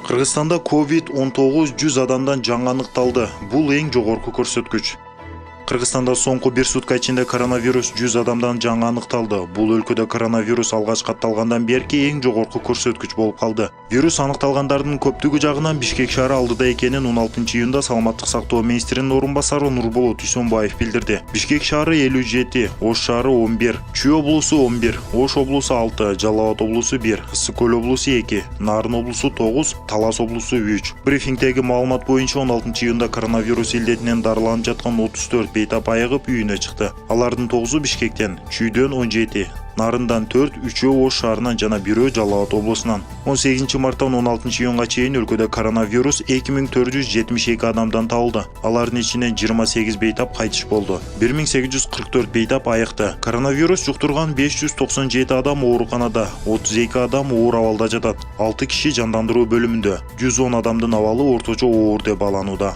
Кыргызстанда COVID-19 100 адамдан жаңы аныкталды. Бул эң жогорку көрсөткүч. Кыргызстанда соңку бир сутка ичинде коронавирус 100 адамдан жаңы аныкталды. Бул өлкөдө коронавирус алгач катталгандан берки эң жогорку көрсөткүч болуп калды. Вирус аныкталгандардын көптүгү жагынан Бишкек шаары алдыда экенин 16 июнда Саламаттык сактоо министринин орун басары Нурболот Дүйсөнбаев билдирди. Бишкек шаары 57, Ош шаары 11, Чүй облусу 11, Ош облусу 6, Жалал Абад облусу 1, Ысык көл облусу 2, Нарын облусу 9, Талас облусу 3. Брифингдеги маалымат боюнча 16 июнда коронавирус илдетинен дарыланып жаткан 34 бейтап айыгып үйүнө чыкты. Алардын 9-у Бишкектен, Чүйдөн 17, Нарындан 4, 3-өө Ош шаарынан жана 1-өө Жалал Абад облусунан. 18 марттан 16 июнга чейин өлкөдө коронавирус 2472 адамдан табылды. Алардын ичинен 28 бейтап кайтыш болду. 1844 бейтап айыкты. Коронавирус жуктурган 597 адам ооруканада, 32 адам оор абалда жатат. 6 киши жандандыруу бөлүмүндө. 110 адамдын абалы орточо оор деп бааланууда.